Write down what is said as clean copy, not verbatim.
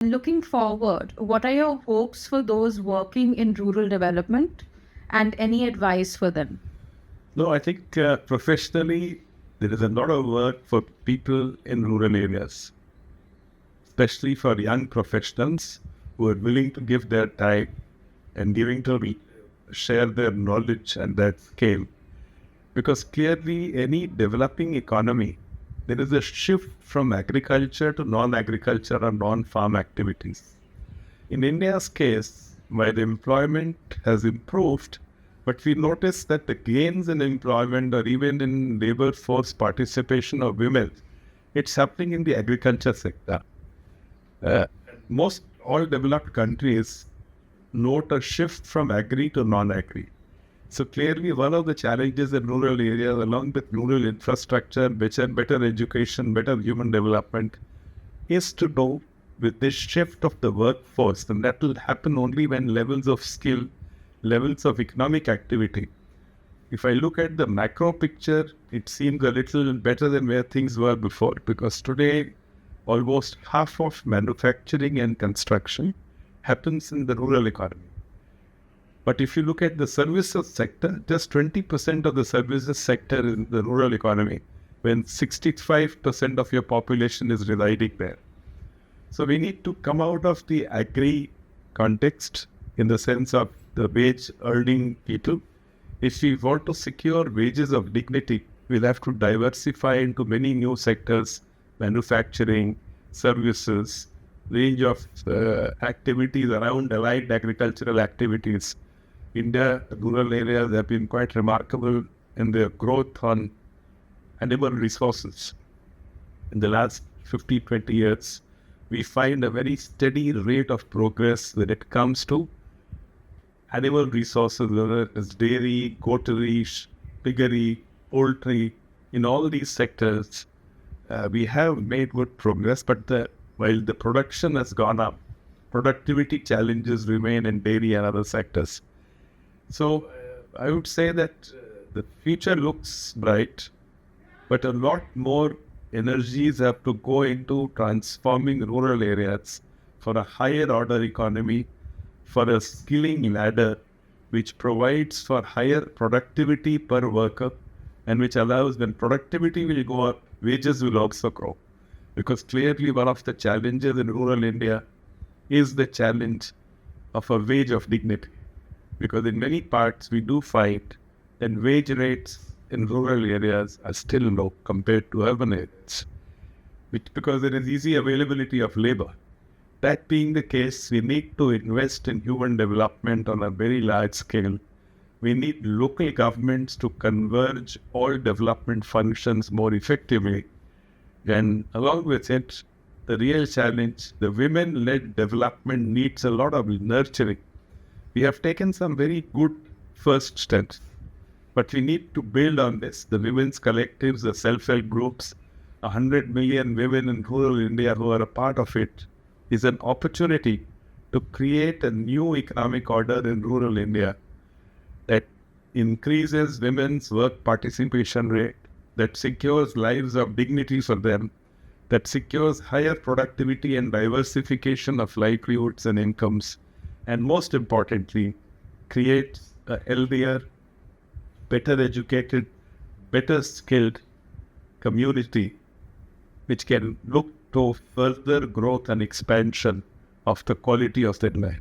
Looking forward, what are your hopes for those working in rural development and any advice for them? No, I think professionally, there is a lot of work for people in rural areas, especially for young professionals who are willing to give their time and willing to share their knowledge and their skill. Because clearly, any developing economy, there is a shift from agriculture to non-agriculture or non-farm activities. In India's case, while employment has improved, but we notice that the gains in employment or even in labor force participation of women, it's happening in the agriculture sector. Uh, Most all developed countries note a shift from agri to non-agri. So clearly, one of the challenges in rural areas, along with rural infrastructure, better education, better human development, is to do with this shift of the workforce, and that will happen only when levels of skill, levels of economic activity. If I look at the macro picture, it seems a little better than where things were before, because today almost half of manufacturing and construction happens in the rural economy. But if you look at the services sector, just 20% of the services sector is in the rural economy, when 65% of your population is residing there. So we need to come out of the agri context in the sense of the wage earning people. If we want to secure wages of dignity, we'll have to diversify into many new sectors, manufacturing, services, range of activities around allied agricultural activities. India, rural areas have been quite remarkable in their growth on animal resources. In the last 50, 20 years, we find a very steady rate of progress when it comes to animal resources, whether it is dairy, goatery, piggery, poultry. In all these sectors, we have made good progress, but while the production has gone up, productivity challenges remain in dairy and other sectors. So I would say that the future looks bright, but a lot more energies have to go into transforming rural areas for a higher order economy, for a skilling ladder, which provides for higher productivity per worker, and which allows when productivity will go up, wages will also grow. Because clearly one of the challenges in rural India is the challenge of a wage of dignity. Because in many parts we do find that wage rates in rural areas are still low compared to urban areas, because there is easy availability of labor. That being the case, we need to invest in human development on a very large scale. We need local governments to converge all development functions more effectively. And along with it, the real challenge, the women-led development needs a lot of nurturing. We have taken some very good first steps, but we need to build on this. The women's collectives, the self-help groups, 100 million women in rural India who are a part of it, is an opportunity to create a new economic order in rural India that increases women's work participation rate, that secures lives of dignity for them, that secures higher productivity and diversification of livelihoods and incomes, and most importantly, creates a healthier, better educated, better skilled community which can look to further growth and expansion of the quality of their life.